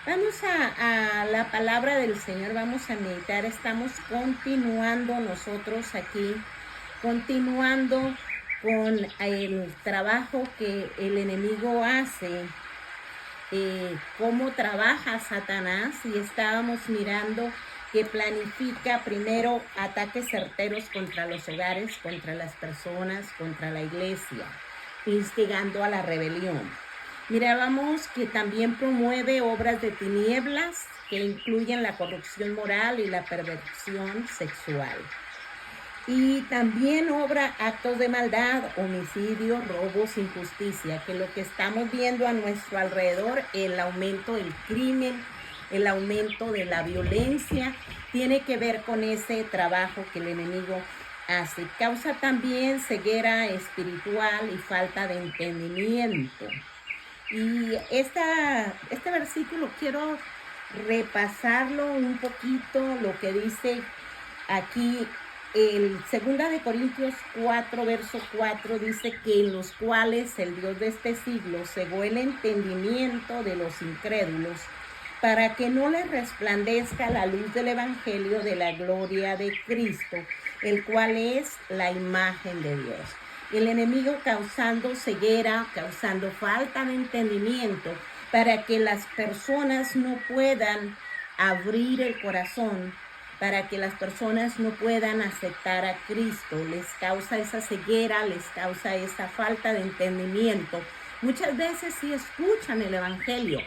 Vamos a la palabra del Señor, vamos a meditar. Estamos continuando nosotros aquí, continuando con el trabajo que el enemigo hace, cómo trabaja Satanás, y estábamos mirando que planifica primero ataques certeros contra los hogares, contra las personas, contra la iglesia, instigando a la rebelión. Mirábamos que también promueve obras de tinieblas que incluyen la corrupción moral y la perversión sexual. Y también obra actos de maldad, homicidio, robos, injusticia, que lo que estamos viendo a nuestro alrededor, el aumento del crimen, el aumento de la violencia, tiene que ver con ese trabajo que el enemigo hace. Causa también ceguera espiritual y falta de entendimiento. Y este versículo quiero repasarlo un poquito, lo que dice aquí. El 2 de Corintios 4, verso 4 dice que en los cuales el Dios de este siglo cegó el entendimiento de los incrédulos para que no les resplandezca la luz del evangelio de la gloria de Cristo, el cual es la imagen de Dios. El enemigo causando ceguera, causando falta de entendimiento para que las personas no puedan abrir el corazón, para que las personas no puedan aceptar a Cristo. Les causa esa ceguera, les causa esa falta de entendimiento. Muchas veces sí escuchan el evangelio,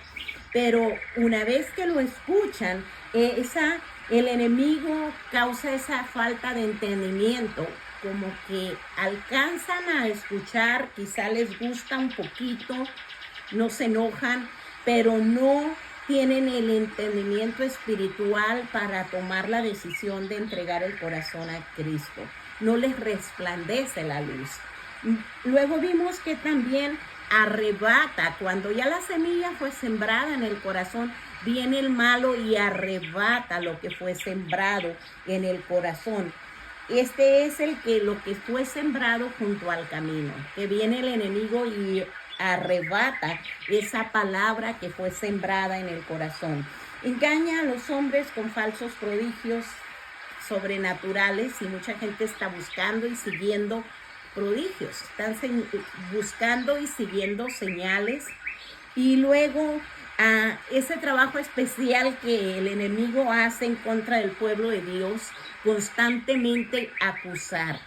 pero una vez que lo escuchan, el enemigo causa esa falta de entendimiento, como que alcanzan a escuchar, quizá les gusta un poquito, no se enojan, pero no tienen el entendimiento espiritual para tomar la decisión de entregar el corazón a Cristo. No les resplandece la luz. Luego vimos que también arrebata, cuando ya la semilla fue sembrada en el corazón, viene el malo y arrebata lo que fue sembrado en el corazón. Este es lo que fue sembrado junto al camino, que viene el enemigo y arrebata esa palabra que fue sembrada en el corazón. Engaña a los hombres con falsos prodigios sobrenaturales, y mucha gente está buscando y siguiendo prodigios, están buscando y siguiendo señales. Y luego ese trabajo especial que el enemigo hace en contra del pueblo de Dios, constantemente acusar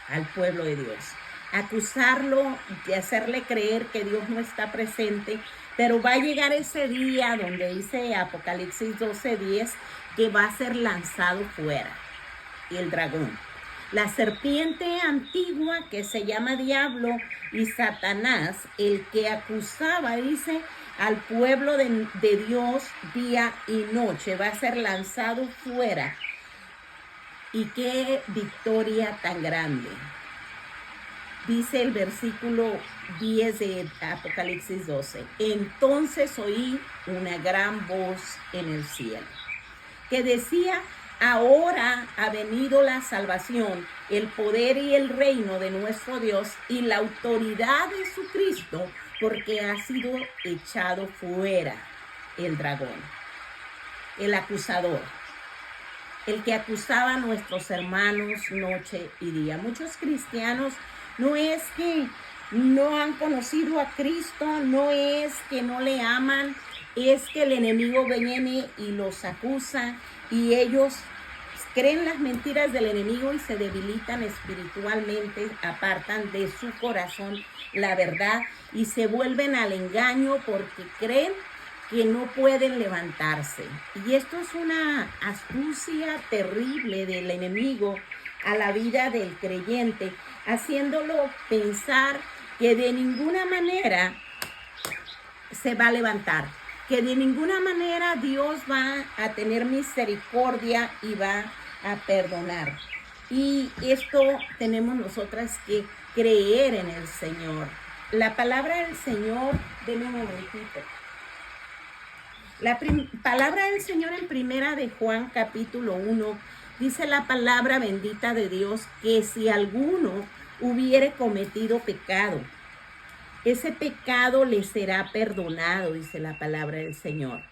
al pueblo de Dios, acusarlo de hacerle creer que Dios no está presente. Pero va a llegar ese día donde dice Apocalipsis 12:10 que va a ser lanzado fuera el dragón, la serpiente antigua que se llama Diablo y Satanás, el que acusaba, dice, al pueblo de Dios día y noche, va a ser lanzado fuera. Y qué victoria tan grande. Dice el versículo 10 de Apocalipsis 12. Entonces oí una gran voz en el cielo que decía: ahora ha venido la salvación, el poder y el reino de nuestro Dios y la autoridad de su Cristo, porque ha sido echado fuera el dragón, el acusador, el que acusaba a nuestros hermanos noche y día. Muchos cristianos no es que no han conocido a Cristo, no es que no le aman, es que el enemigo viene y los acusa y ellos creen las mentiras del enemigo y se debilitan espiritualmente, apartan de su corazón la verdad y se vuelven al engaño porque creen que no pueden levantarse. Y esto es una astucia terrible del enemigo a la vida del creyente, haciéndolo pensar que de ninguna manera se va a levantar, que de ninguna manera Dios va a tener misericordia y va a perdonar. Y esto tenemos nosotras que creer en el Señor. La palabra del Señor, denme un momentito. La palabra del Señor en primera de Juan capítulo 1 dice la palabra bendita de Dios que si alguno hubiere cometido pecado, ese pecado le será perdonado, dice la palabra del Señor.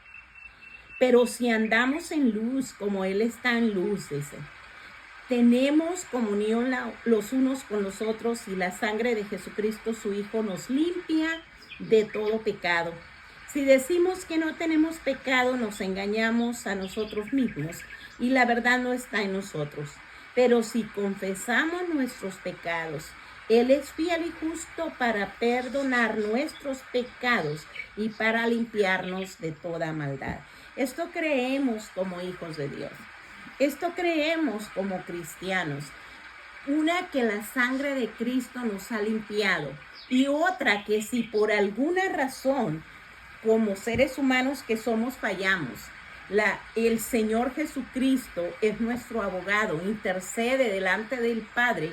Pero si andamos en luz, como Él está en luz, dice, tenemos comunión los unos con los otros y la sangre de Jesucristo, su Hijo, nos limpia de todo pecado. Si decimos que no tenemos pecado, nos engañamos a nosotros mismos y la verdad no está en nosotros. Pero si confesamos nuestros pecados, Él es fiel y justo para perdonar nuestros pecados y para limpiarnos de toda maldad. Esto creemos como hijos de Dios. Esto creemos como cristianos. Una, que la sangre de Cristo nos ha limpiado. Y otra, que si por alguna razón, como seres humanos que somos, fallamos, el Señor Jesucristo es nuestro abogado, intercede delante del Padre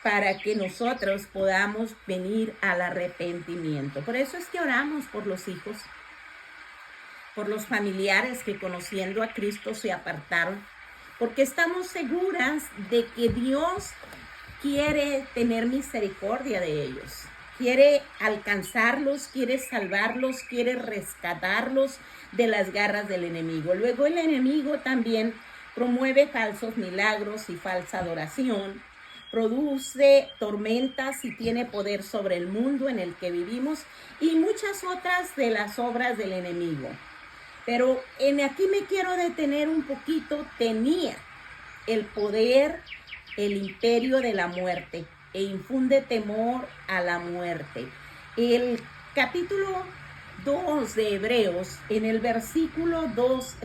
para que nosotros podamos venir al arrepentimiento. Por eso es que oramos por los hijos, por los familiares que conociendo a Cristo se apartaron, porque estamos seguras de que Dios quiere tener misericordia de ellos, quiere alcanzarlos, quiere salvarlos, quiere rescatarlos de las garras del enemigo. Luego el enemigo también promueve falsos milagros y falsa adoración, produce tormentas y tiene poder sobre el mundo en el que vivimos y muchas otras de las obras del enemigo. Pero aquí me quiero detener un poquito. Tenía el poder, el imperio de la muerte, e infunde temor a la muerte. El capítulo 2 de Hebreos, en el versículo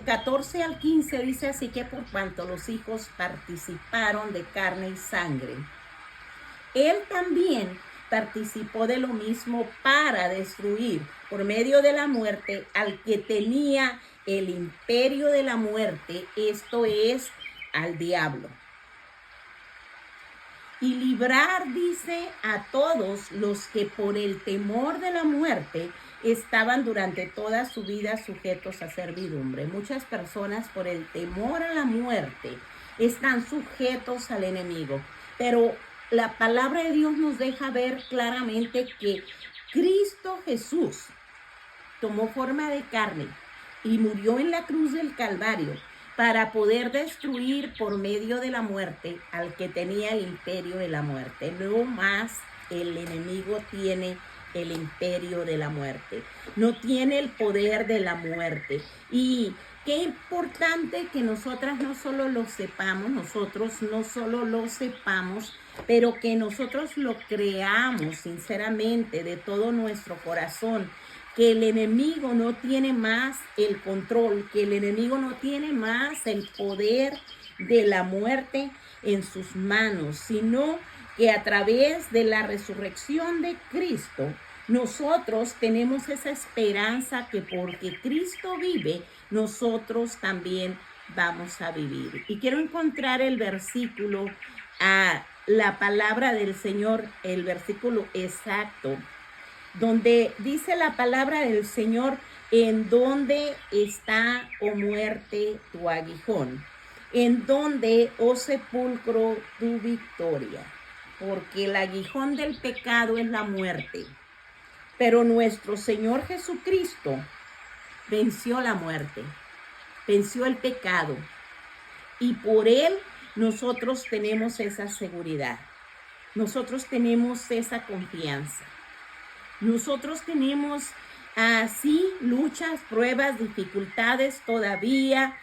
14 al 15, dice así: que por cuanto los hijos participaron de carne y sangre, Él también participó de lo mismo para destruir por medio de la muerte al que tenía el imperio de la muerte, esto es, al diablo. Y librar, dice, a todos los que por el temor de la muerte estaban durante toda su vida sujetos a servidumbre. Muchas personas por el temor a la muerte están sujetos al enemigo, pero la palabra de Dios nos deja ver claramente que Cristo Jesús tomó forma de carne y murió en la cruz del Calvario para poder destruir por medio de la muerte al que tenía el imperio de la muerte. No más el enemigo tiene el imperio de la muerte, no tiene el poder de la muerte. Y qué importante que nosotros no solo lo sepamos, pero que nosotros lo creamos sinceramente de todo nuestro corazón, que el enemigo no tiene más el control, que el enemigo no tiene más el poder de la muerte en sus manos, sino que a través de la resurrección de Cristo, nosotros tenemos esa esperanza que porque Cristo vive, nosotros también vamos a vivir. Y quiero encontrar el versículo, la palabra del Señor, el versículo exacto, donde dice la palabra del Señor: ¿en dónde está, oh muerte, tu aguijón? ¿En dónde, oh sepulcro, tu victoria? Porque el aguijón del pecado es la muerte, pero nuestro Señor Jesucristo venció la muerte, venció el pecado, y por Él nosotros tenemos esa seguridad, nosotros tenemos esa confianza. Nosotros tenemos así luchas, pruebas, dificultades todavía,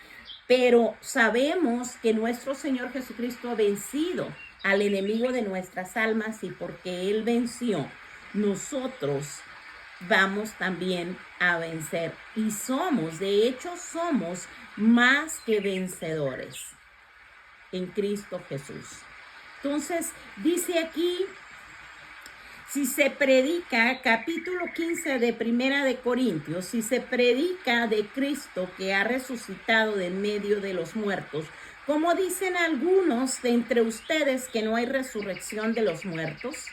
pero sabemos que nuestro Señor Jesucristo ha vencido al enemigo de nuestras almas, y porque Él venció, nosotros vamos también a vencer. Y de hecho somos más que vencedores en Cristo Jesús. Entonces, dice aquí: si se predica, capítulo 15 de Primera de Corintios, si se predica de Cristo que ha resucitado de en medio de los muertos, ¿cómo dicen algunos de entre ustedes que no hay resurrección de los muertos?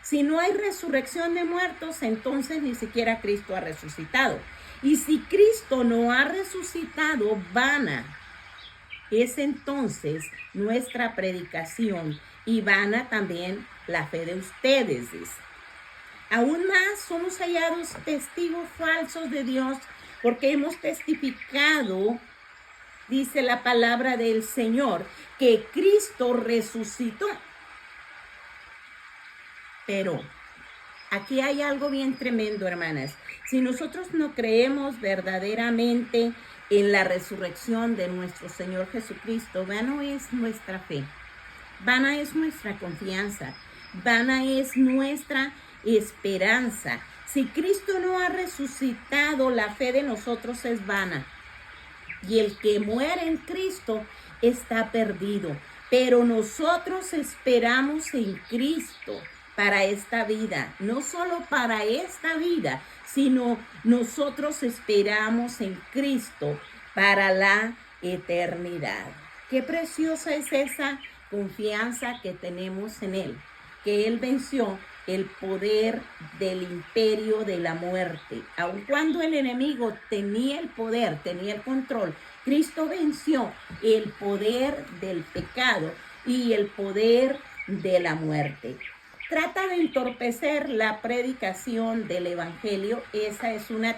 Si no hay resurrección de muertos, entonces ni siquiera Cristo ha resucitado. Y si Cristo no ha resucitado, vana es entonces nuestra predicación, y vana también la fe de ustedes, dice. Aún más somos hallados testigos falsos de Dios porque hemos testificado, dice la palabra del Señor, que Cristo resucitó. Pero aquí hay algo bien tremendo, hermanas. Si nosotros no creemos verdaderamente en la resurrección de nuestro Señor Jesucristo, vana es nuestra fe, vana es nuestra confianza, vana es nuestra esperanza. Si Cristo no ha resucitado, la fe de nosotros es vana. Y el que muere en Cristo está perdido. Pero nosotros esperamos en Cristo para esta vida. No solo para esta vida, sino nosotros esperamos en Cristo para la eternidad. Qué preciosa es esa confianza que tenemos en Él, que Él venció el poder del imperio de la muerte. Aun cuando el enemigo tenía el poder, tenía el control, Cristo venció el poder del pecado y el poder de la muerte. Trata de entorpecer la predicación del evangelio. Esa es una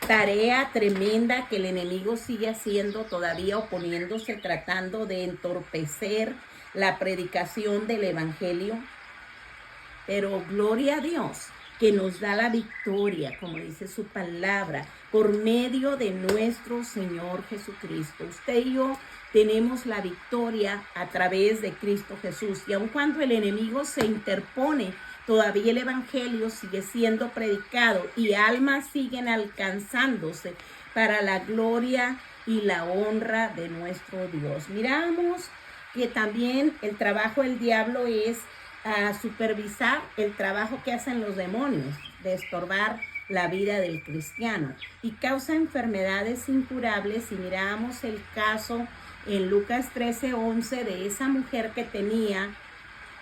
tarea tremenda que el enemigo sigue haciendo, todavía oponiéndose, tratando de entorpecer la predicación del evangelio. Pero gloria a Dios que nos da la victoria, como dice su palabra, por medio de nuestro Señor Jesucristo. Usted y yo tenemos la victoria a través de Cristo Jesús. Y aun cuando el enemigo se interpone, todavía el evangelio sigue siendo predicado y almas siguen alcanzándose para la gloria y la honra de nuestro Dios. Miramos que también el trabajo del diablo es a supervisar el trabajo que hacen los demonios, de estorbar la vida del cristiano, y causa enfermedades incurables. Y miramos el caso en Lucas 13:11 de esa mujer que tenía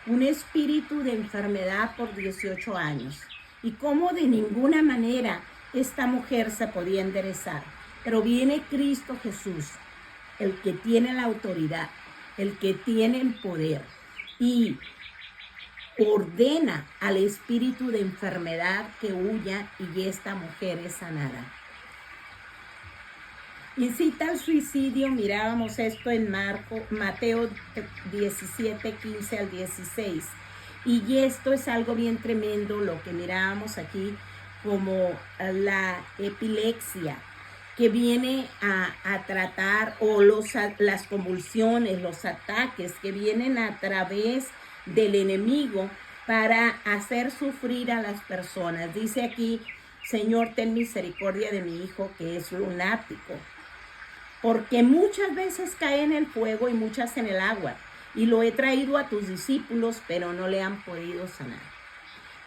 un espíritu de enfermedad por 18 años, y cómo de ninguna manera esta mujer se podía enderezar. Pero viene Cristo Jesús, el que tiene la autoridad, el que tiene el poder, y ordena al espíritu de enfermedad que huya, y esta mujer es sanada. Incita al suicidio. Mirábamos esto en Mateo 17:15 al 16. Y esto es algo bien tremendo, lo que mirábamos aquí, como la epilepsia, que viene a tratar, o las convulsiones, los ataques que vienen a través del enemigo para hacer sufrir a las personas. Dice aquí: Señor, ten misericordia de mi hijo que es lunático, porque muchas veces cae en el fuego y muchas en el agua, y lo he traído a tus discípulos, pero no le han podido sanar.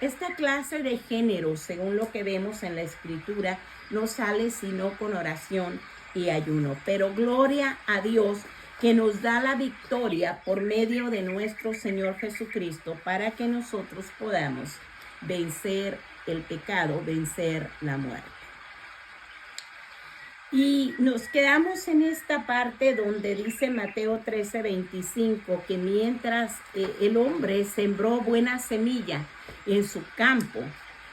Esta clase de género, según lo que vemos en la Escritura, no sale sino con oración y ayuno. Pero gloria a Dios, que nos da la victoria por medio de nuestro Señor Jesucristo, para que nosotros podamos vencer el pecado, vencer la muerte. Y nos quedamos en esta parte donde dice Mateo 13:25, que mientras el hombre sembró buena semilla en su campo,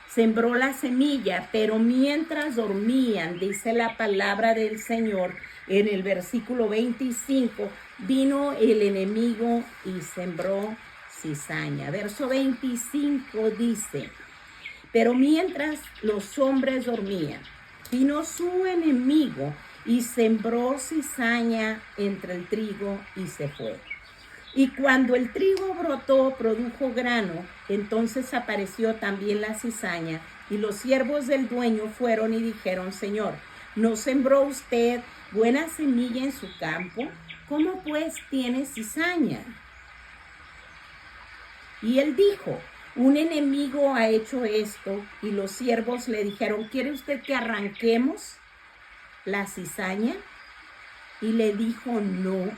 sembró la semilla, pero mientras dormían, dice la palabra del Señor, en el versículo 25, vino el enemigo y sembró cizaña. Verso 25 dice: pero mientras los hombres dormían, vino su enemigo y sembró cizaña entre el trigo y se fue. Y cuando el trigo brotó, produjo grano, entonces apareció también la cizaña, y los siervos del dueño fueron y dijeron: Señor, ¿no sembró usted buena semilla en su campo? ¿Cómo pues tiene cizaña? Y él dijo: un enemigo ha hecho esto. Y los siervos le dijeron: ¿quiere usted que arranquemos la cizaña? Y le dijo: no,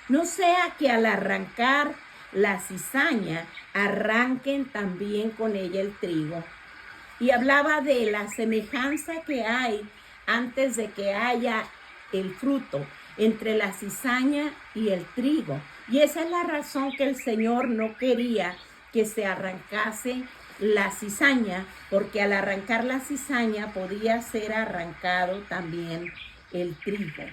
no sea que al arrancar la cizaña arranquen también con ella el trigo. Y hablaba de la semejanza que hay antes de que haya el fruto entre la cizaña y el trigo. Y esa es la razón que el Señor no quería que se arrancase la cizaña, porque al arrancar la cizaña podía ser arrancado también el trigo.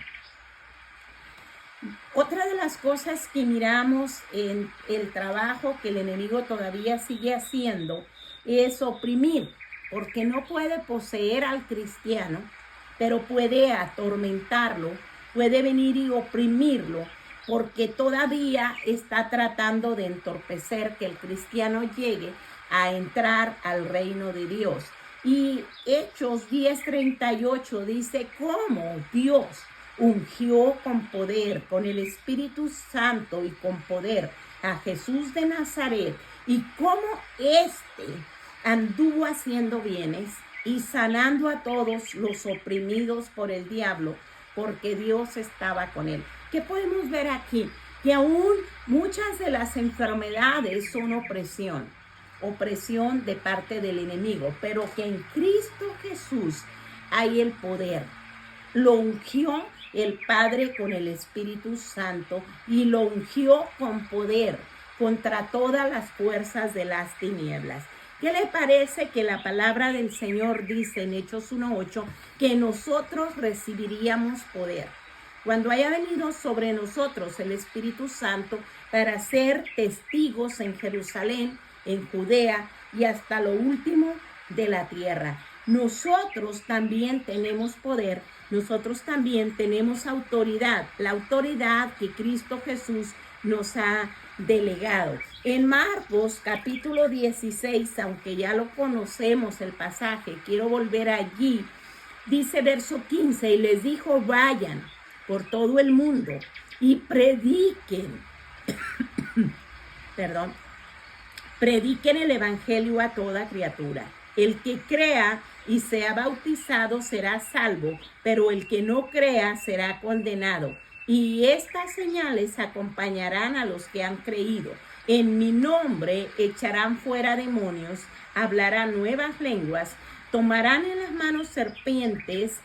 Otra de las cosas que miramos en el trabajo que el enemigo todavía sigue haciendo es oprimir, porque no puede poseer al cristiano, pero puede atormentarlo, puede venir y oprimirlo, porque todavía está tratando de entorpecer que el cristiano llegue a entrar al reino de Dios. Y Hechos 10:38 dice cómo Dios ungió con poder, con el Espíritu Santo y con poder a Jesús de Nazaret, y cómo anduvo haciendo bienes y sanando a todos los oprimidos por el diablo, porque Dios estaba con él. ¿Qué podemos ver aquí? Que aún muchas de las enfermedades son opresión de parte del enemigo, pero que en Cristo Jesús hay el poder. Lo ungió el Padre con el Espíritu Santo y lo ungió con poder contra todas las fuerzas de las tinieblas. ¿Qué le parece que la palabra del Señor dice en Hechos 1:8 que nosotros recibiríamos poder cuando haya venido sobre nosotros el Espíritu Santo para ser testigos en Jerusalén, en Judea y hasta lo último de la tierra? Nosotros también tenemos poder, nosotros también tenemos autoridad, la autoridad que Cristo Jesús nos ha delegado. En Marcos capítulo 16, aunque ya lo conocemos el pasaje, quiero volver allí, dice verso 15, y les dijo, vayan por todo el mundo y prediquen, prediquen el evangelio a toda criatura. El que crea y sea bautizado será salvo, pero el que no crea será condenado. Y estas señales acompañarán a los que han creído. En mi nombre echarán fuera demonios, hablarán nuevas lenguas, tomarán en las manos serpientes,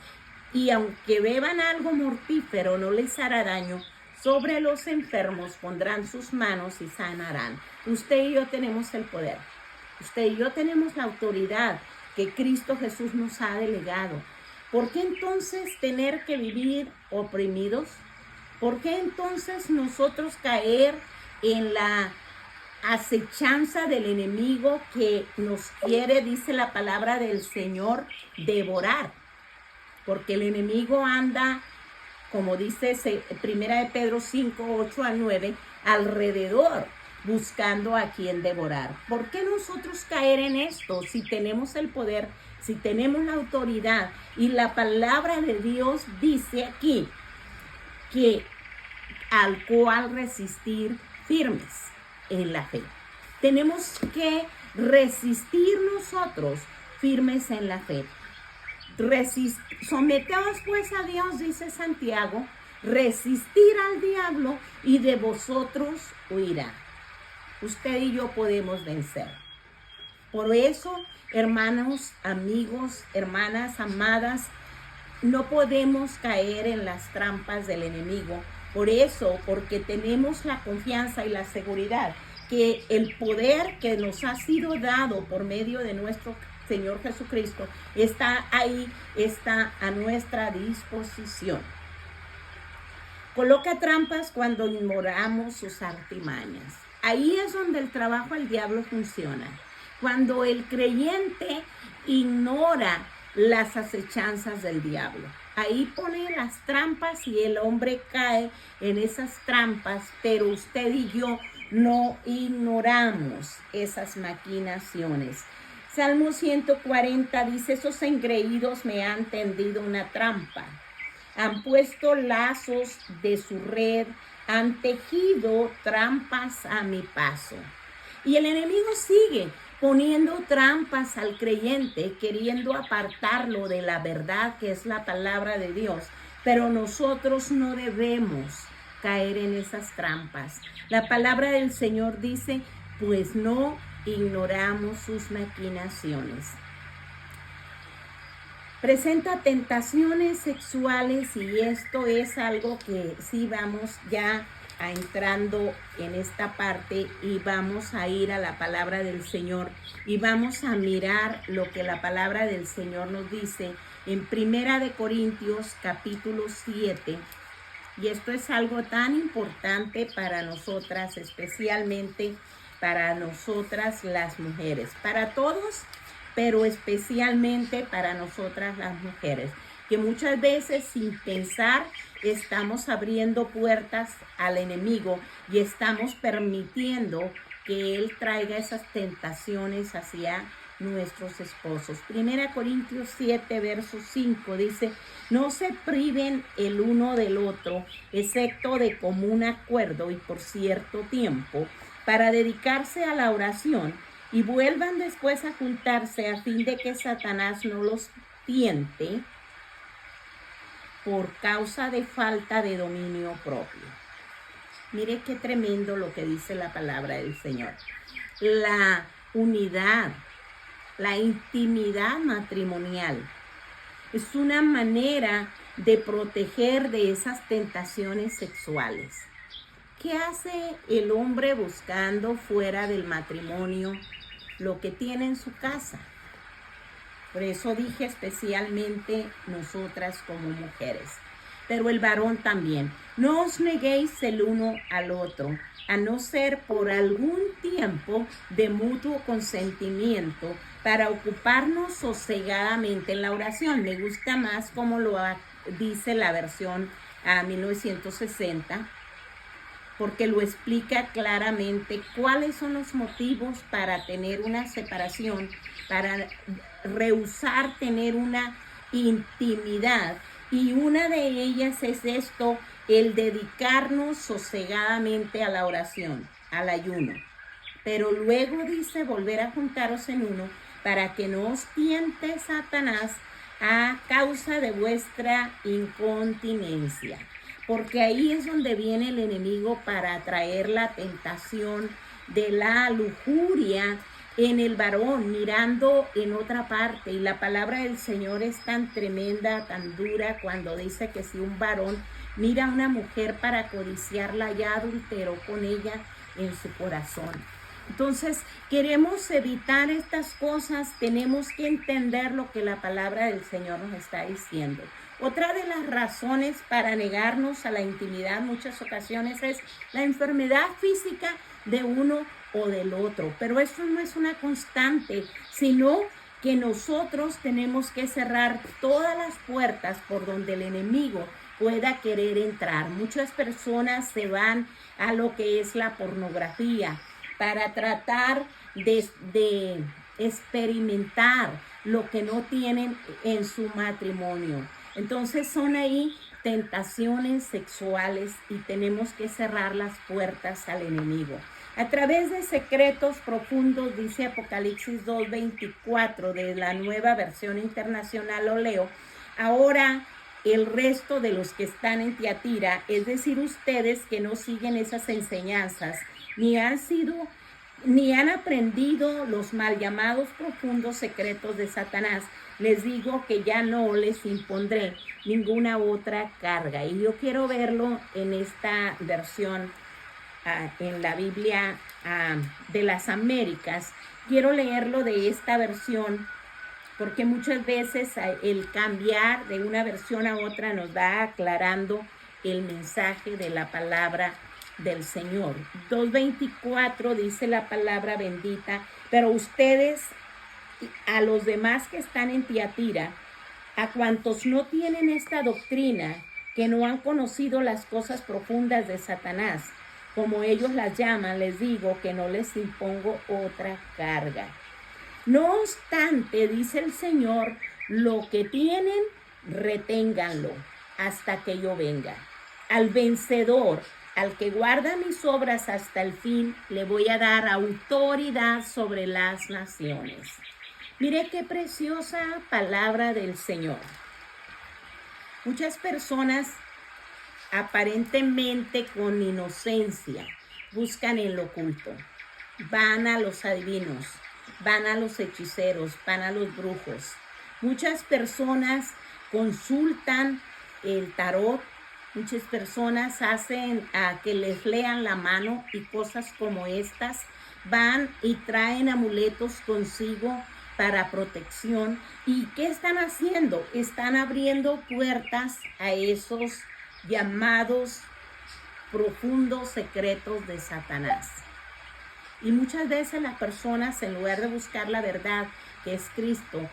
y aunque beban algo mortífero no les hará daño. Sobre los enfermos pondrán sus manos y sanarán. Usted y yo tenemos el poder. Usted y yo tenemos la autoridad que Cristo Jesús nos ha delegado. ¿Por qué entonces tener que vivir oprimidos? ¿Por qué entonces nosotros caer en la acechanza del enemigo que nos quiere, dice la palabra del Señor, devorar? Porque el enemigo anda, como dice 1 de Pedro 5:8-9, alrededor, buscando a quien devorar. ¿Por qué nosotros caer en esto si tenemos el poder, si tenemos la autoridad? Y la palabra de Dios dice aquí que al cual resistir firmes en la fe. Tenemos que resistir nosotros firmes en la fe. Someteos pues a Dios, dice Santiago, resistir al diablo y de vosotros huirá. Usted y yo podemos vencer. Por eso, hermanos, amigos, hermanas, amadas, no podemos caer en las trampas del enemigo. Por eso, porque tenemos la confianza y la seguridad que el poder que nos ha sido dado por medio de nuestro Señor Jesucristo está ahí, está a nuestra disposición. Coloca trampas cuando ignoramos sus artimañas. Ahí es donde el trabajo del diablo funciona. Cuando el creyente ignora las acechanzas del diablo. Ahí pone las trampas y el hombre cae en esas trampas, pero usted y yo no ignoramos esas maquinaciones. Salmo 140 dice, esos engreídos me han tendido una trampa, han puesto lazos de su red, han tejido trampas a mi paso. Y el enemigo sigue poniendo trampas al creyente, queriendo apartarlo de la verdad que es la palabra de Dios. Pero nosotros no debemos caer en esas trampas. La palabra del Señor dice, pues no ignoramos sus maquinaciones. Presenta tentaciones sexuales y esto es algo que sí vamos ya entrando en esta parte y vamos a ir a la palabra del Señor y vamos a mirar lo que la palabra del Señor nos dice en Primera de Corintios capítulo 7. Y esto es algo tan importante para nosotras, especialmente para nosotras las mujeres, para todos, pero especialmente para nosotras las mujeres, que muchas veces sin pensar estamos abriendo puertas al enemigo y estamos permitiendo que él traiga esas tentaciones hacia nuestros esposos. Primera Corintios 7, verso 5 dice: no se priven el uno del otro, excepto de común acuerdo y por cierto tiempo, para dedicarse a la oración, y vuelvan después a juntarse a fin de que Satanás no los tiente por causa de falta de dominio propio. Mire qué tremendo lo que dice la palabra del Señor. La unidad, la intimidad matrimonial es una manera de proteger de esas tentaciones sexuales. ¿Qué hace el hombre buscando fuera del matrimonio lo que tiene en su casa? Por eso dije especialmente nosotras como mujeres, pero el varón también. No os neguéis el uno al otro, a no ser por algún tiempo de mutuo consentimiento, para ocuparnos sosegadamente en la oración. Me gusta más como lo dice la versión a 1960, porque lo explica claramente cuáles son los motivos para tener una separación, para rehusar tener una intimidad. Y una de ellas es esto, el dedicarnos sosegadamente a la oración, al ayuno. Pero luego dice volver a juntaros en uno, para que no os tiente Satanás a causa de vuestra incontinencia. Porque ahí es donde viene el enemigo para traer la tentación de la lujuria en el varón, mirando en otra parte. Y la palabra del Señor es tan tremenda, tan dura, cuando dice que si un varón mira a una mujer para codiciarla, ya adulteró con ella en su corazón. Entonces, queremos evitar estas cosas, tenemos que entender lo que la palabra del Señor nos está diciendo. Otra de las razones para negarnos a la intimidad en muchas ocasiones es la enfermedad física de uno o del otro. Pero eso no es una constante, sino que nosotros tenemos que cerrar todas las puertas por donde el enemigo pueda querer entrar. Muchas personas se van a lo que es la pornografía para tratar de experimentar lo que no tienen en su matrimonio. Entonces son ahí tentaciones sexuales y tenemos que cerrar las puertas al enemigo. A través de secretos profundos, dice Apocalipsis 2:24 de la Nueva Versión Internacional, lo leo. Ahora el resto de los que están en Tiatira, es decir, ustedes que no siguen esas enseñanzas, ni han aprendido los mal llamados profundos secretos de Satanás, les digo que ya no les impondré ninguna otra carga. Y yo quiero verlo en esta versión, en la Biblia de las Américas. Quiero leerlo de esta versión, porque muchas veces el cambiar de una versión a otra nos va aclarando el mensaje de la palabra del Señor. 2:24 dice la palabra bendita: pero ustedes, a los demás que están en Tiatira, a cuantos no tienen esta doctrina, que no han conocido las cosas profundas de Satanás, como ellos las llaman, les digo que no les impongo otra carga. No obstante, dice el Señor, lo que tienen, reténganlo hasta que yo venga. Al vencedor, al que guarda mis obras hasta el fin, le voy a dar autoridad sobre las naciones. Mire qué preciosa palabra del Señor. Muchas personas aparentemente con inocencia buscan en lo oculto. Van a los adivinos, van a los hechiceros, van a los brujos. Muchas personas consultan el tarot Muchas personas hacen que les lean la mano y cosas como estas. Van y traen amuletos consigo para protección. ¿Y qué están haciendo? Están abriendo puertas a esos llamados profundos secretos de Satanás. Y muchas veces las personas, en lugar de buscar la verdad, que es Cristo,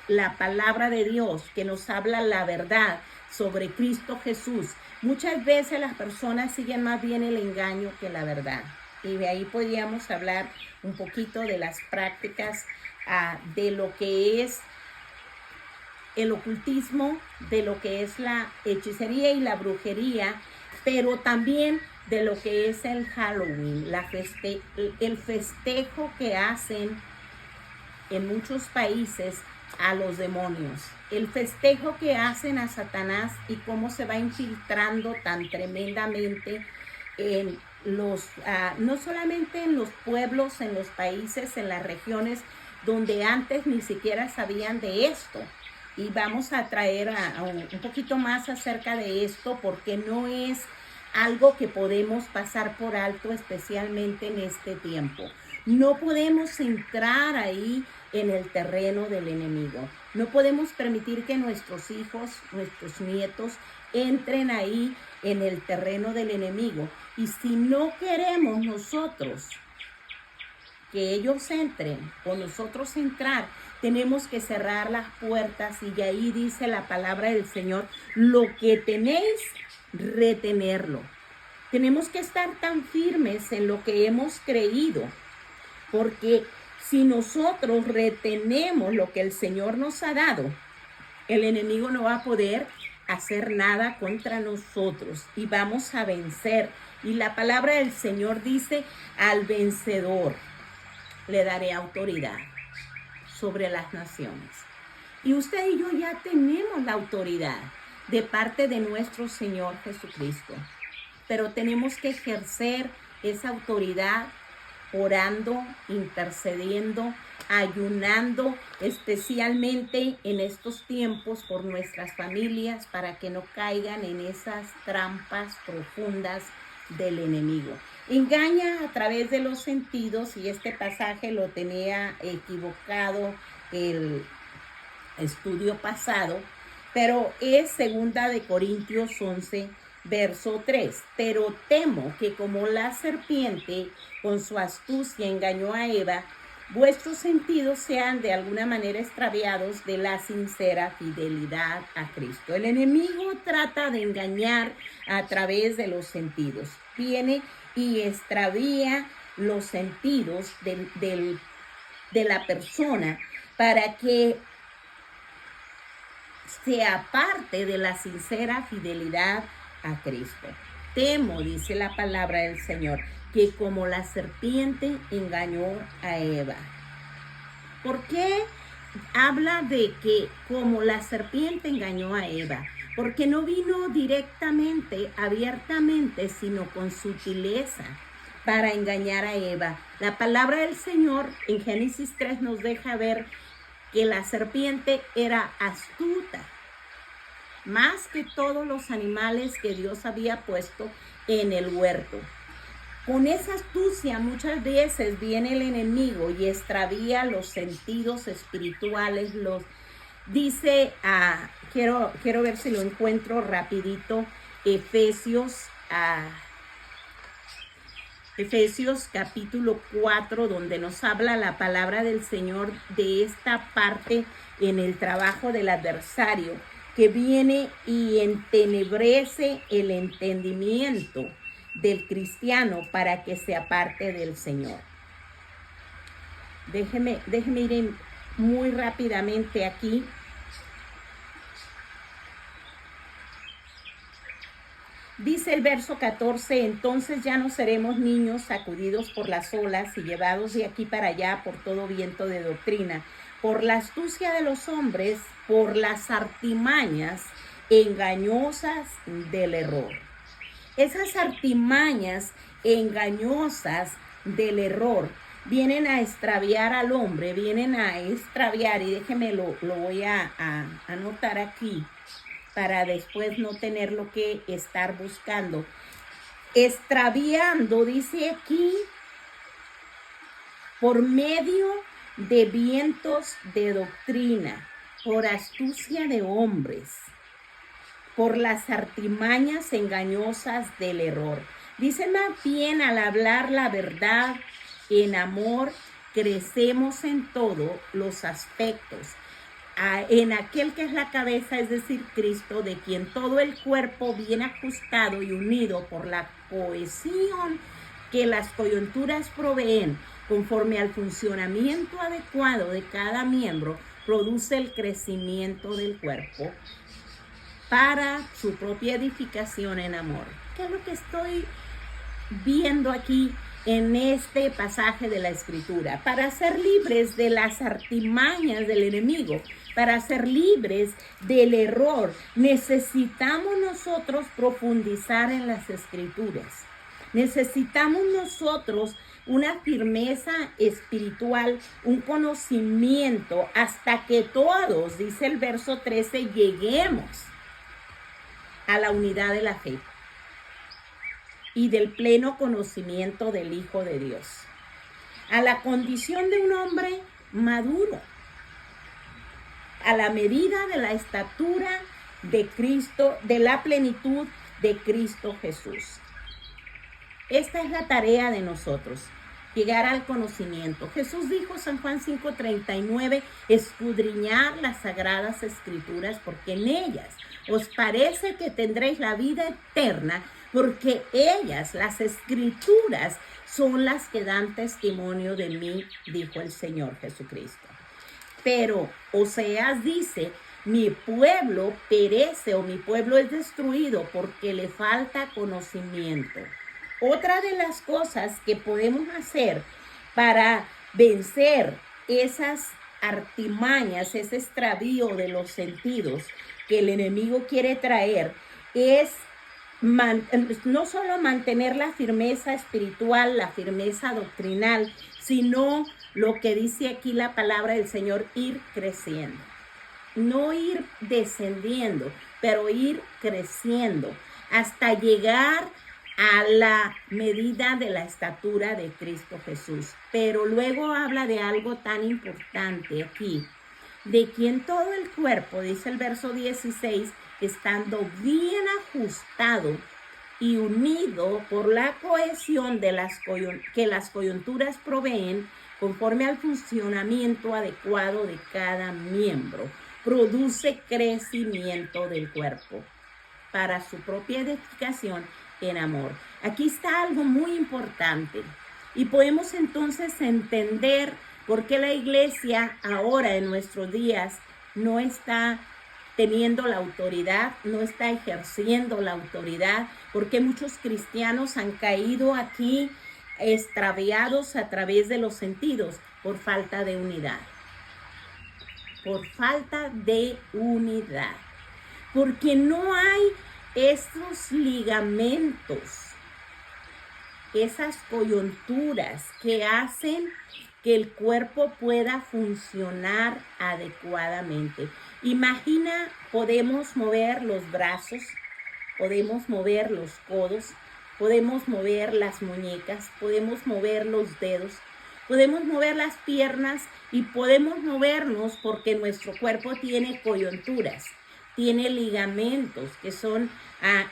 la palabra de Dios, que nos habla la verdad sobre Cristo Jesús, muchas veces las personas siguen más bien el engaño que la verdad. Y de ahí podríamos hablar un poquito de las prácticas de lo que es el ocultismo, de lo que es la hechicería y la brujería, pero también de lo que es el Halloween, el festejo que hacen en muchos países a los demonios, el festejo que hacen a Satanás y cómo se va infiltrando tan tremendamente en no solamente en los pueblos, en los países, en las regiones donde antes ni siquiera sabían de esto. Y vamos a traer un poquito más acerca de esto, porque no es algo que podemos pasar por alto, especialmente en este tiempo. No podemos entrar ahí en el terreno del enemigo. No podemos permitir que nuestros hijos, nuestros nietos, entren ahí en el terreno del enemigo. Y si no queremos nosotros que ellos entren o nosotros entrar, tenemos que cerrar las puertas. Y ahí dice la palabra del Señor: lo que tenéis, retenerlo. Tenemos que estar tan firmes en lo que hemos creído, porque si nosotros retenemos lo que el Señor nos ha dado, el enemigo no va a poder hacer nada contra nosotros y vamos a vencer. Y la palabra del Señor dice: al vencedor le daré autoridad sobre las naciones. Y usted y yo ya tenemos la autoridad de parte de nuestro Señor Jesucristo, pero tenemos que ejercer esa autoridad orando, intercediendo, ayunando, especialmente en estos tiempos por nuestras familias, para que no caigan en esas trampas profundas del enemigo. Engaña a través de los sentidos, y este pasaje lo tenía equivocado el estudio pasado, pero es 2 Corintios 11, verso 3. Pero temo que como la serpiente con su astucia engañó a Eva, vuestros sentidos sean de alguna manera extraviados de la sincera fidelidad a Cristo. El enemigo trata de engañar a través de los sentidos. Viene y extravía los sentidos de la persona para que se aparte de la sincera fidelidad a Cristo. Temo, dice la palabra del Señor, que como la serpiente engañó a Eva. ¿Por qué habla de que como la serpiente engañó a Eva? Porque no vino directamente, abiertamente, sino con sutileza para engañar a Eva. La palabra del Señor en Génesis 3 nos deja ver que la serpiente era astuta, más que todos los animales que Dios había puesto en el huerto. Con esa astucia muchas veces viene el enemigo y extravía los sentidos espirituales. Dice, quiero ver si lo encuentro rapidito, Efesios capítulo 4, donde nos habla la palabra del Señor de esta parte en el trabajo del adversario, que viene y entenebrece el entendimiento del cristiano para que se aparte del Señor. Déjeme ir muy rápidamente aquí. Dice el verso 14: entonces ya no seremos niños sacudidos por las olas y llevados de aquí para allá por todo viento de doctrina, por la astucia de los hombres, por las artimañas engañosas del error. Esas artimañas engañosas del error vienen a extraviar al hombre, vienen a extraviar, y déjeme lo voy a anotar aquí, para después no tenerlo que estar buscando. Extraviando, dice aquí, por medio de vientos de doctrina, por astucia de hombres, por las artimañas engañosas del error. Dice más bien, al hablar la verdad en amor, crecemos en todos los aspectos, en aquel que es la cabeza, es decir, Cristo, de quien todo el cuerpo bien ajustado y unido por la cohesión que las coyunturas proveen, conforme al funcionamiento adecuado de cada miembro, produce el crecimiento del cuerpo para su propia edificación en amor. ¿Qué es lo que estoy viendo aquí en este pasaje de la Escritura? Para ser libres de las artimañas del enemigo, para ser libres del error, necesitamos nosotros profundizar en las Escrituras. Necesitamos nosotros una firmeza espiritual, un conocimiento, hasta que todos, dice el verso 13, lleguemos a la unidad de la fe y del pleno conocimiento del Hijo de Dios, a la condición de un hombre maduro, a la medida de la estatura de Cristo, de la plenitud de Cristo Jesús. Esta es la tarea de nosotros, llegar al conocimiento. Jesús dijo, San Juan 5:39, escudriñad las sagradas escrituras, porque en ellas os parece que tendréis la vida eterna, porque ellas, las escrituras, son las que dan testimonio de mí, dijo el Señor Jesucristo. Pero Oseas dice, mi pueblo perece o mi pueblo es destruido porque le falta conocimiento. Otra de las cosas que podemos hacer para vencer esas artimañas, ese extravío de los sentidos que el enemigo quiere traer, es no solo mantener la firmeza espiritual, la firmeza doctrinal, sino lo que dice aquí la palabra del Señor, ir creciendo. No ir descendiendo, pero ir creciendo hasta llegar a la medida de la estatura de Cristo Jesús. Pero luego habla de algo tan importante aquí, de quien todo el cuerpo, dice el verso 16, estando bien ajustado y unido por la cohesión de que las coyunturas proveen, conforme al funcionamiento adecuado de cada miembro, produce crecimiento del cuerpo para su propia edificación en amor. Aquí está algo muy importante y podemos entonces entender por qué la iglesia ahora en nuestros días no está teniendo la autoridad, no está ejerciendo la autoridad, porque muchos cristianos han caído aquí extraviados a través de los sentidos por falta de unidad. Por falta de unidad. Porque no hay estos ligamentos, esas coyunturas que hacen que el cuerpo pueda funcionar adecuadamente. Imagina, podemos mover los brazos, podemos mover los codos, podemos mover las muñecas, podemos mover los dedos, podemos mover las piernas y podemos movernos porque nuestro cuerpo tiene coyunturas, tiene ligamentos que son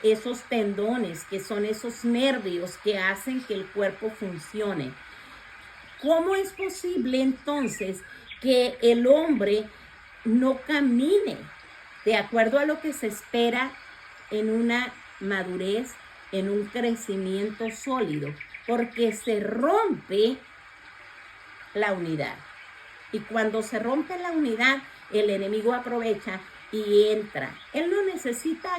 esos tendones, que son esos nervios que hacen que el cuerpo funcione. ¿Cómo es posible entonces que el hombre no camine de acuerdo a lo que se espera en una madurez, en un crecimiento sólido? Porque se rompe la unidad. Y cuando se rompe la unidad, el enemigo aprovecha y entra. Él no necesita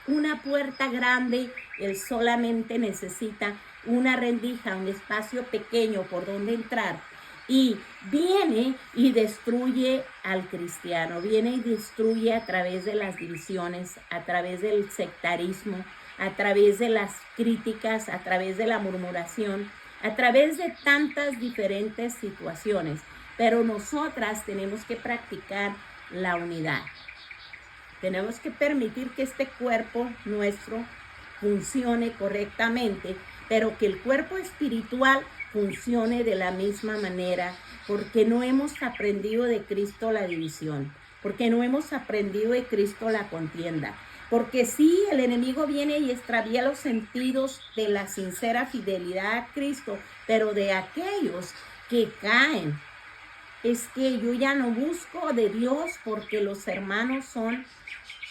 una puerta grande, él solamente necesita una rendija, un espacio pequeño por donde entrar. Y viene y destruye al cristiano, viene y destruye a través de las divisiones, a través del sectarismo, a través de las críticas, a través de la murmuración, a través de tantas diferentes situaciones. Pero nosotras tenemos que practicar la unidad. Tenemos que permitir que este cuerpo nuestro funcione correctamente, pero que el cuerpo espiritual funcione de la misma manera, porque no hemos aprendido de Cristo la división, porque no hemos aprendido de Cristo la contienda. Porque sí, el enemigo viene y extravía los sentidos de la sincera fidelidad a Cristo, pero de aquellos que caen. Es que yo ya no busco de Dios porque los hermanos son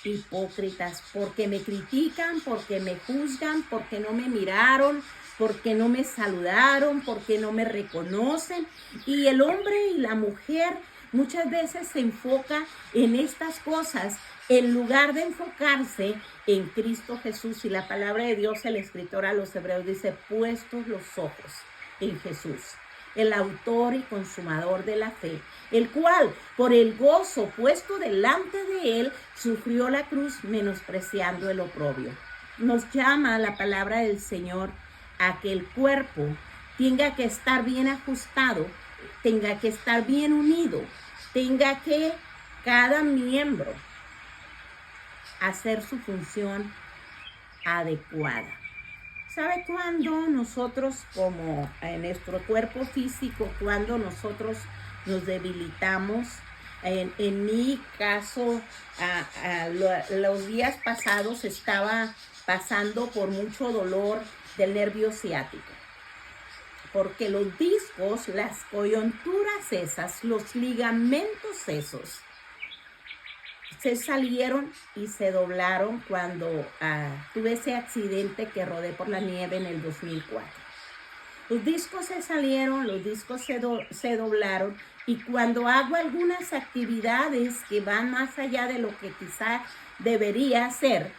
hipócritas, porque me critican, porque me juzgan, porque no me miraron, porque no me saludaron, porque no me reconocen. Y el hombre y la mujer muchas veces se enfoca en estas cosas en lugar de enfocarse en Cristo Jesús. Y la palabra de Dios, el escritor a los Hebreos dice, puestos los ojos en Jesús, el autor y consumador de la fe, el cual, por el gozo puesto delante de él, sufrió la cruz, menospreciando el oprobio. Nos llama la palabra del Señor a que el cuerpo tenga que estar bien ajustado, tenga que estar bien unido, tenga que cada miembro hacer su función adecuada. ¿Sabe cuándo nosotros, como en nuestro cuerpo físico, cuando nosotros nos debilitamos? En mi caso, los días pasados estaba pasando por mucho dolor del nervio ciático, porque los discos, las coyunturas esas, los ligamentos esos, se salieron y se doblaron cuando tuve ese accidente que rodé por la nieve en el 2004. Los discos se salieron, los discos se doblaron, y cuando hago algunas actividades que van más allá de lo que quizá debería hacer,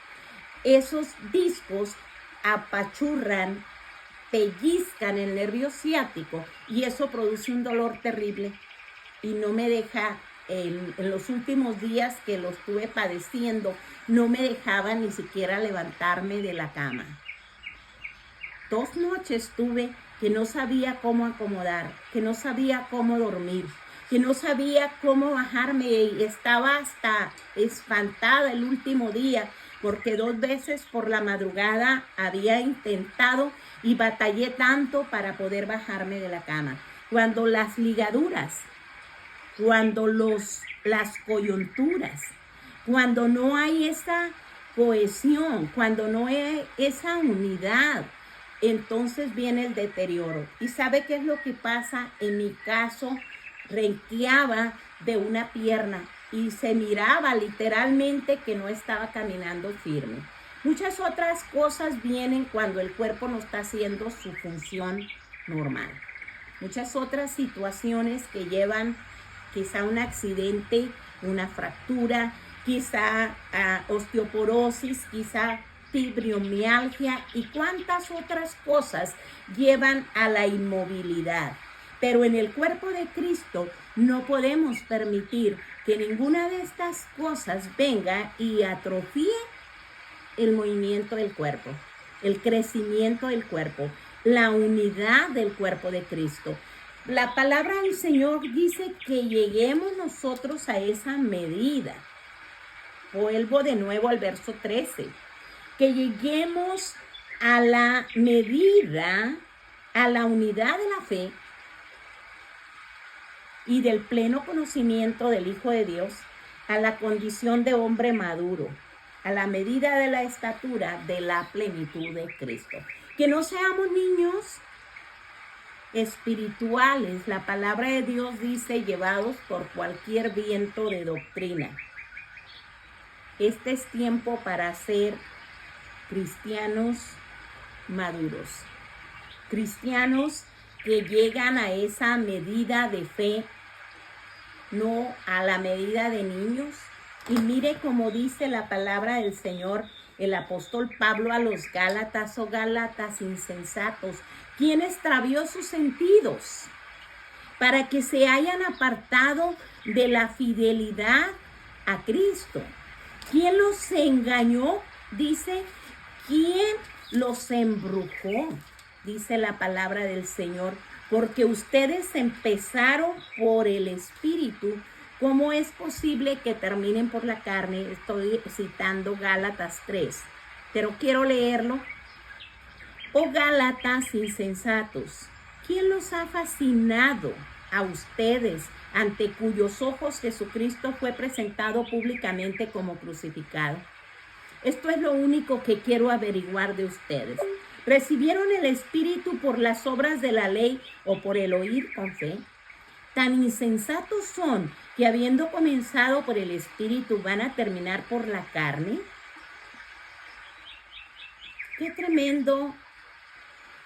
esos discos apachurran, pellizcan el nervio ciático, y eso produce un dolor terrible y no me deja. En los últimos días que lo estuve padeciendo, no me dejaba ni siquiera levantarme de la cama. 2 noches tuve que no sabía cómo acomodar, que no sabía cómo dormir, que no sabía cómo bajarme, y estaba hasta espantada el último día, porque 2 veces por la madrugada había intentado y batallé tanto para poder bajarme de la cama. Cuando las ligaduras, cuando las coyunturas, cuando no hay esa cohesión, cuando no hay esa unidad, entonces viene el deterioro. ¿Y sabe qué es lo que pasa? En mi caso, renqueaba de una pierna y se miraba literalmente que no estaba caminando firme. Muchas otras cosas vienen cuando el cuerpo no está haciendo su función normal. Muchas otras situaciones que llevan quizá un accidente, una fractura, quizá osteoporosis, quizá fibromialgia, y cuántas otras cosas llevan a la inmovilidad. Pero en el cuerpo de Cristo no podemos permitir que ninguna de estas cosas venga y atrofie el movimiento del cuerpo, el crecimiento del cuerpo, la unidad del cuerpo de Cristo. La palabra del Señor dice que lleguemos nosotros a esa medida. Vuelvo de nuevo al verso 13. Que lleguemos a la medida, a la unidad de la fe y del pleno conocimiento del Hijo de Dios, a la condición de hombre maduro, a la medida de la estatura de la plenitud de Cristo. Que no seamos niños espirituales, la palabra de Dios dice, llevados por cualquier viento de doctrina. Este es tiempo para ser cristianos maduros, cristianos que llegan a esa medida de fe, no a la medida de niños. Y mire cómo dice la palabra del Señor, el apóstol Pablo a los Gálatas: oh Gálatas insensatos, ¿quién extravió sus sentidos para que se hayan apartado de la fidelidad a Cristo? ¿Quién los engañó? Dice, ¿quién los embrujó? Dice la palabra del Señor, porque ustedes empezaron por el Espíritu, ¿Cómo es posible que terminen por la carne? Estoy citando Gálatas 3, pero quiero leerlo. Oh Gálatas insensatos, ¿quién los ha fascinado a ustedes, ante cuyos ojos Jesucristo fue presentado públicamente como crucificado? Esto es lo único que quiero averiguar de ustedes. ¿Recibieron el Espíritu por las obras de la ley o por el oír con fe? Tan insensatos son que habiendo comenzado por el Espíritu van a terminar por la carne. Qué tremendo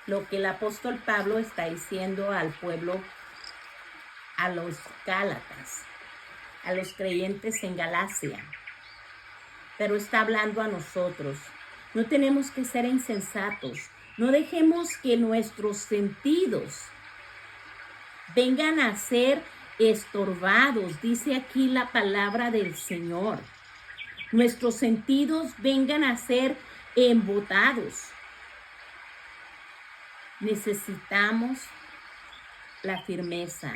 lo que el apóstol Pablo está diciendo al pueblo, a los Gálatas, a los creyentes en Galacia. Pero está hablando a nosotros. No tenemos que ser insensatos. No dejemos que nuestros sentidos vengan a ser estorbados. Dice aquí la palabra del Señor. Nuestros sentidos vengan a ser embotados. Necesitamos la firmeza,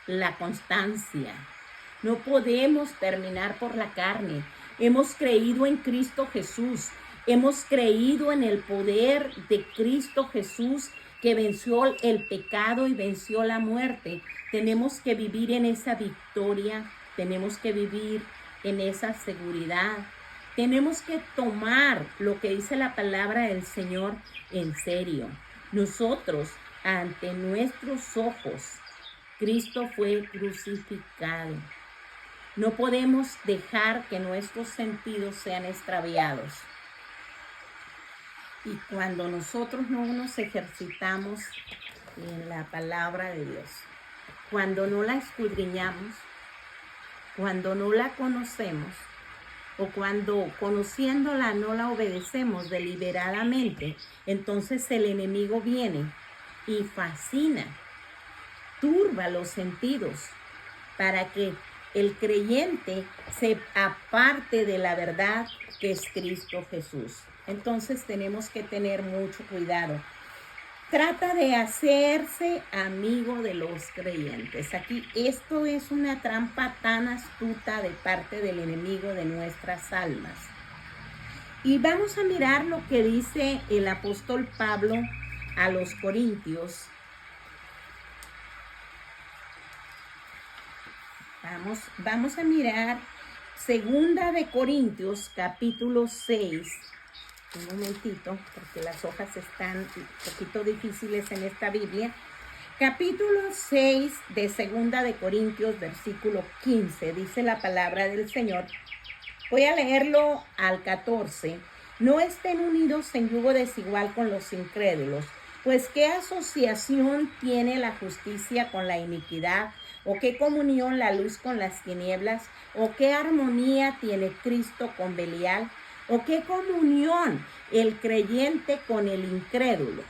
la constancia. No podemos terminar por la carne. Hemos creído en Cristo Jesús. Hemos creído en el poder de Cristo Jesús que venció el pecado y venció la muerte. Tenemos que vivir en esa victoria. Tenemos que vivir en esa seguridad. Tenemos que tomar lo que dice la palabra del Señor en serio. Nosotros, ante nuestros ojos, Cristo fue crucificado. No podemos dejar que nuestros sentidos sean extraviados. Y cuando nosotros no nos ejercitamos en la palabra de Dios, cuando no la escudriñamos, cuando no la conocemos, o cuando conociéndola no la obedecemos deliberadamente, entonces el enemigo viene y fascina, turba los sentidos para que el creyente se aparte de la verdad que es Cristo Jesús. Entonces tenemos que tener mucho cuidado. Trata de hacerse amigo de los creyentes. Aquí esto es una trampa tan astuta de parte del enemigo de nuestras almas. Y vamos a mirar lo que dice el apóstol Pablo a los Corintios. Vamos a mirar 2 de Corintios, capítulo 6. Un momentito, porque las hojas están un poquito difíciles en esta Biblia. Capítulo 6 de 2 de Corintios, versículo 15, dice la palabra del Señor. Voy a leerlo al 14. No estén unidos en yugo desigual con los incrédulos, pues ¿qué asociación tiene la justicia con la iniquidad? ¿O qué comunión la luz con las tinieblas? ¿O qué armonía tiene Cristo con Belial? ¿O qué comunión el creyente con el incrédulo?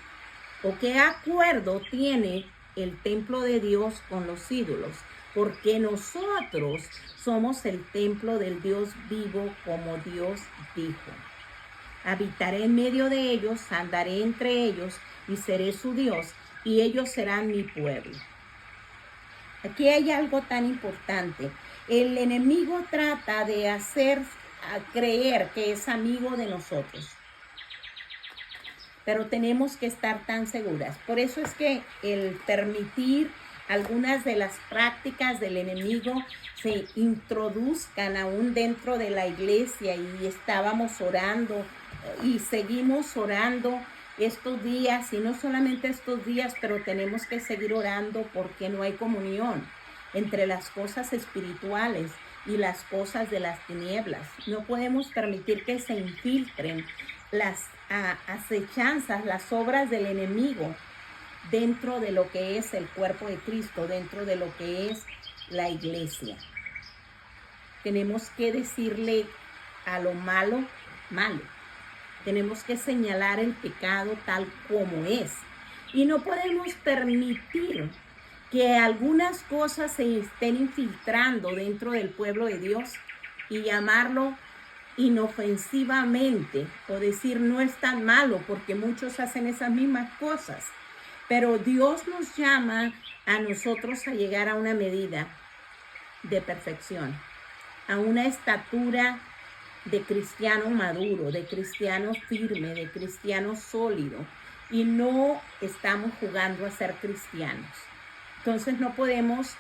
¿O qué acuerdo tiene el templo de Dios con los ídolos? Porque nosotros somos el templo del Dios vivo, como Dios dijo. Habitaré en medio de ellos, andaré entre ellos y seré su Dios, y ellos serán mi pueblo. Aquí hay algo tan importante. El enemigo trata de hacer creer que es amigo de nosotros, pero tenemos que estar tan seguras. Por eso es que el permitir algunas de las prácticas del enemigo se introduzcan aún dentro de la iglesia, y estábamos orando y seguimos orando estos días, y no solamente estos días, pero tenemos que seguir orando porque no hay comunión entre las cosas espirituales y las cosas de las tinieblas. No podemos permitir que se infiltren las acechanzas, las obras del enemigo dentro de lo que es el cuerpo de Cristo, dentro de lo que es la iglesia. Tenemos que decirle a lo malo, malo. Tenemos que señalar el pecado tal como es. Y no podemos permitir que algunas cosas se estén infiltrando dentro del pueblo de Dios y llamarlo inofensivamente o decir no es tan malo, porque muchos hacen esas mismas cosas. Pero Dios nos llama a nosotros a llegar a una medida de perfección, a una estatura de cristiano maduro, de cristiano firme, de cristiano sólido, y no estamos jugando a ser cristianos. Entonces no podemos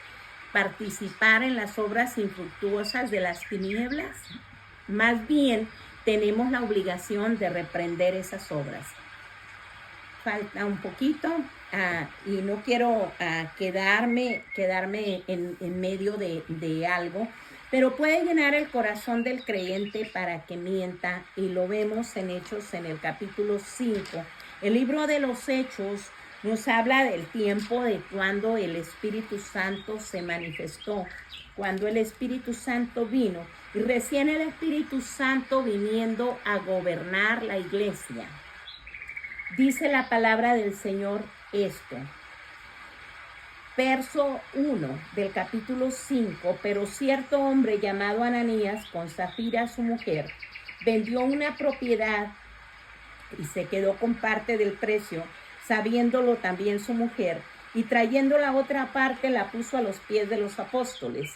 participar en las obras infructuosas de las tinieblas, más bien tenemos la obligación de reprender esas obras. Falta un poquito y no quiero quedarme en medio de algo, pero puede llenar el corazón del creyente para que mienta, y lo vemos en Hechos en el capítulo 5. El libro de los Hechos nos habla del tiempo de cuando el Espíritu Santo se manifestó, cuando el Espíritu Santo vino, y recién el Espíritu Santo viniendo a gobernar la iglesia. Dice la palabra del Señor esto. Verso 1 del capítulo 5, pero cierto hombre llamado Ananías, con Zafira su mujer, vendió una propiedad y se quedó con parte del precio, sabiéndolo también su mujer, y trayendo la otra parte la puso a los pies de los apóstoles.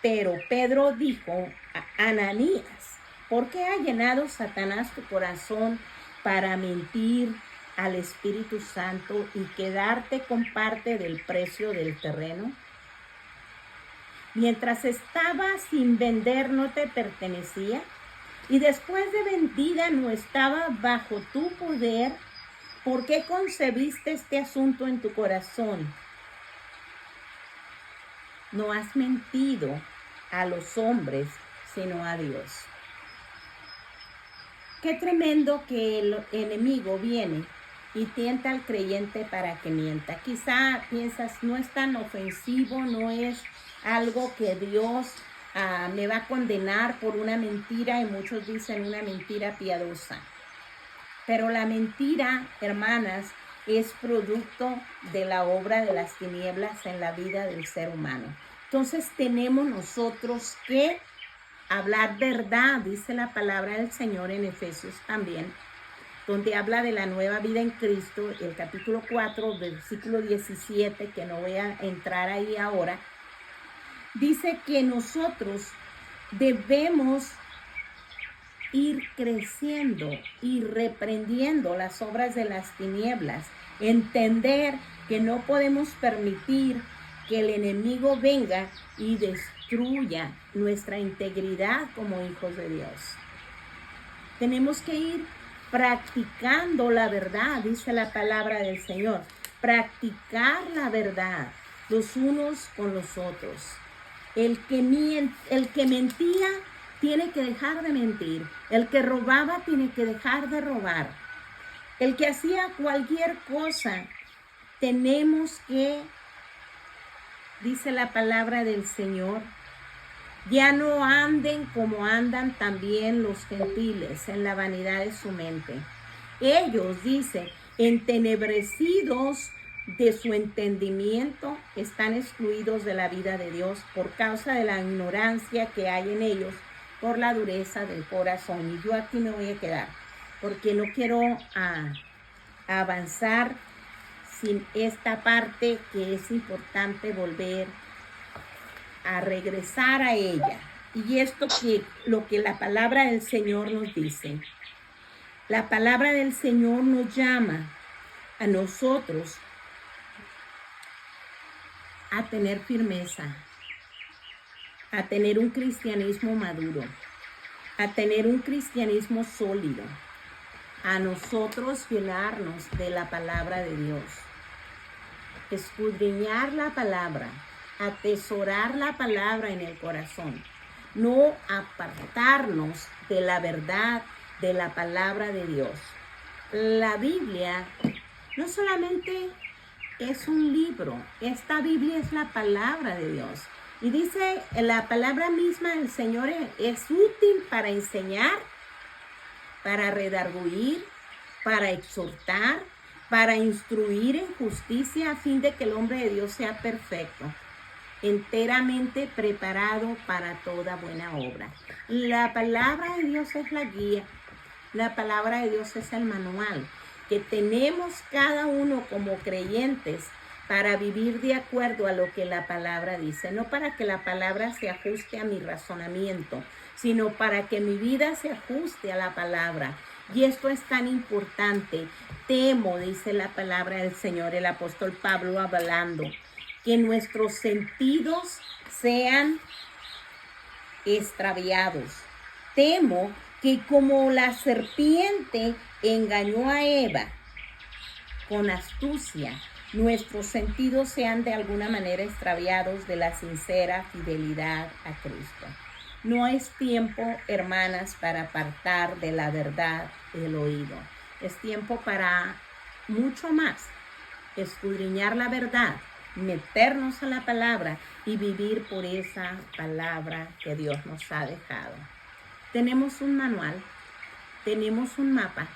Pero Pedro dijo a Ananías, ¿por qué ha llenado Satanás tu corazón para mentir al Espíritu Santo y quedarte con parte del precio del terreno? Mientras estaba sin vender, ¿no te pertenecía? Y después de vendida, ¿no estaba bajo tu poder? ¿Por qué concebiste este asunto en tu corazón? No has mentido a los hombres, sino a Dios. Qué tremendo que el enemigo viene y tienta al creyente para que mienta. Quizá piensas, no es tan ofensivo, no es algo que Dios me va a condenar por una mentira, y muchos dicen una mentira piadosa. Pero la mentira, hermanas, es producto de la obra de las tinieblas en la vida del ser humano. Entonces tenemos nosotros que hablar verdad, dice la palabra del Señor en Efesios también, donde habla de la nueva vida en Cristo, el capítulo 4, versículo 17, que no voy a entrar ahí ahora, dice que nosotros debemos ir creciendo y reprendiendo las obras de las tinieblas, entender que no podemos permitir que el enemigo venga y destruya nuestra integridad como hijos de Dios. Tenemos que ir practicando la verdad, dice la palabra del Señor, practicar la verdad los unos con los otros. El que mentía tiene que dejar de mentir. El que robaba tiene que dejar de robar. El que hacía cualquier cosa, tenemos que, dice la palabra del Señor, ya no anden como andan también los gentiles en la vanidad de su mente. Ellos, dice, entenebrecidos de su entendimiento, están excluidos de la vida de Dios por causa de la ignorancia que hay en ellos por la dureza del corazón. Y yo aquí me voy a quedar porque no quiero avanzar sin esta parte que es importante volver a regresar a ella. Y esto que lo que la palabra del Señor nos dice. La palabra del Señor nos llama a nosotros a tener firmeza, a tener un cristianismo maduro, a tener un cristianismo sólido, a nosotros llenarnos de la palabra de Dios, escudriñar la palabra, atesorar la palabra en el corazón, no apartarnos de la verdad de la palabra de Dios. La Biblia no solamente es un libro, esta Biblia es la palabra de Dios. Y dice, la palabra misma del Señor es útil para enseñar, para redarguir, para exhortar, para instruir en justicia, a fin de que el hombre de Dios sea perfecto, enteramente preparado para toda buena obra. La palabra de Dios es la guía, la palabra de Dios es el manual que tenemos cada uno como creyentes para vivir de acuerdo a lo que la palabra dice, no para que la palabra se ajuste a mi razonamiento, sino para que mi vida se ajuste a la palabra. Y esto es tan importante. Temo, dice la palabra del Señor, el apóstol Pablo hablando, que nuestros sentidos sean extraviados. Temo que como la serpiente engañó a Eva con astucia, nuestros sentidos sean de alguna manera extraviados de la sincera fidelidad a Cristo. No es tiempo, hermanas, para apartar de la verdad el oído. Es tiempo para mucho más, escudriñar la verdad, meternos a la palabra y vivir por esa palabra que Dios nos ha dejado. Tenemos un manual, tenemos un mapa,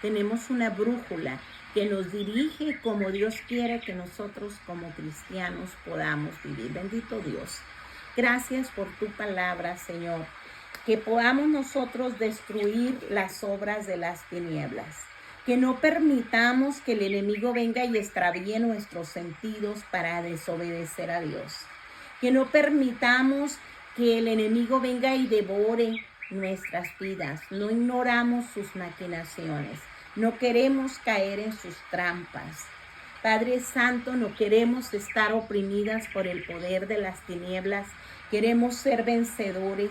tenemos una brújula que nos dirige como Dios quiere que nosotros como cristianos podamos vivir. Bendito Dios. Gracias por tu palabra, Señor. Que podamos nosotros destruir las obras de las tinieblas. Que no permitamos que el enemigo venga y extravíe nuestros sentidos para desobedecer a Dios. Que no permitamos que el enemigo venga y devore nuestras vidas. No ignoramos sus maquinaciones. No queremos caer en sus trampas. Padre Santo, no queremos estar oprimidas por el poder de las tinieblas. Queremos ser vencedores,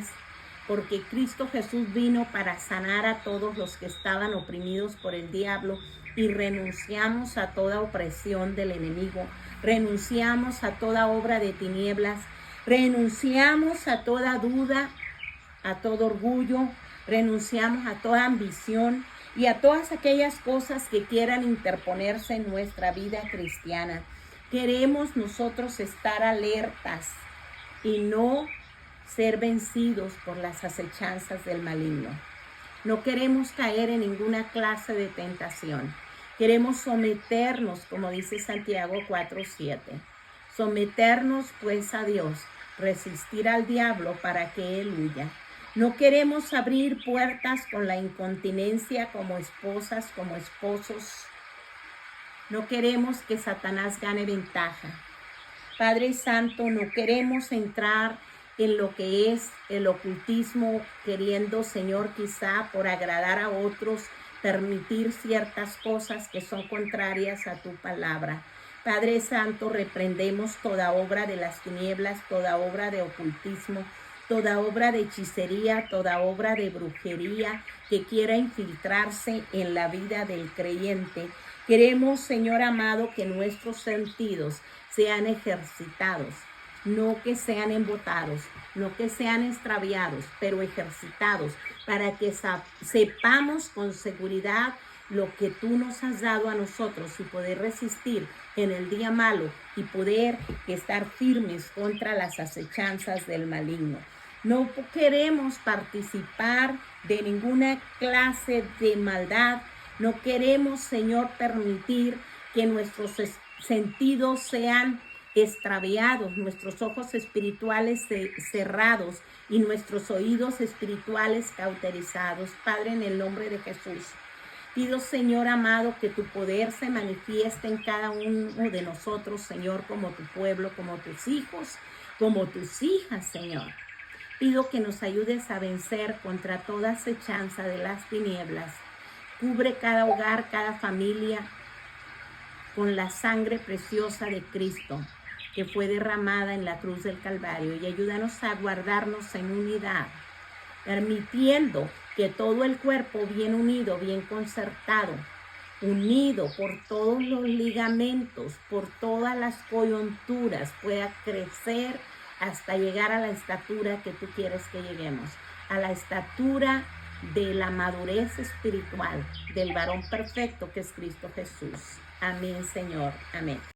porque Cristo Jesús vino para sanar a todos los que estaban oprimidos por el diablo, y renunciamos a toda opresión del enemigo, renunciamos a toda obra de tinieblas, renunciamos a toda duda, a todo orgullo, renunciamos a toda ambición y a todas aquellas cosas que quieran interponerse en nuestra vida cristiana. Queremos nosotros estar alertas y no ser vencidos por las acechanzas del maligno. No queremos caer en ninguna clase de tentación. Queremos someternos, como dice Santiago 4:7. Someternos pues a Dios, resistir al diablo para que él huya. No queremos abrir puertas con la incontinencia como esposas, como esposos. No queremos que Satanás gane ventaja. Padre Santo, no queremos entrar en lo que es el ocultismo, queriendo, Señor, quizá por agradar a otros, permitir ciertas cosas que son contrarias a tu palabra. Padre Santo, reprendemos toda obra de las tinieblas, toda obra de ocultismo, toda obra de hechicería, toda obra de brujería que quiera infiltrarse en la vida del creyente. Queremos, Señor amado, que nuestros sentidos sean ejercitados, no que sean embotados, no que sean extraviados, pero ejercitados para que sepamos con seguridad lo que tú nos has dado a nosotros y poder resistir en el día malo y poder estar firmes contra las acechanzas del maligno. No queremos participar de ninguna clase de maldad. No queremos, Señor, permitir que nuestros sentidos sean extraviados, nuestros ojos espirituales cerrados y nuestros oídos espirituales cauterizados. Padre, en el nombre de Jesús, pido, Señor amado, que tu poder se manifieste en cada uno de nosotros, Señor, como tu pueblo, como tus hijos, como tus hijas, Señor. Pido que nos ayudes a vencer contra toda acechanza de las tinieblas. Cubre cada hogar, cada familia con la sangre preciosa de Cristo que fue derramada en la cruz del Calvario, y ayúdanos a guardarnos en unidad, permitiendo que todo el cuerpo bien unido, bien concertado, unido por todos los ligamentos, por todas las coyunturas, pueda crecer hasta llegar a la estatura que tú quieres que lleguemos, a la estatura de la madurez espiritual del varón perfecto que es Cristo Jesús. Amén, Señor. Amén.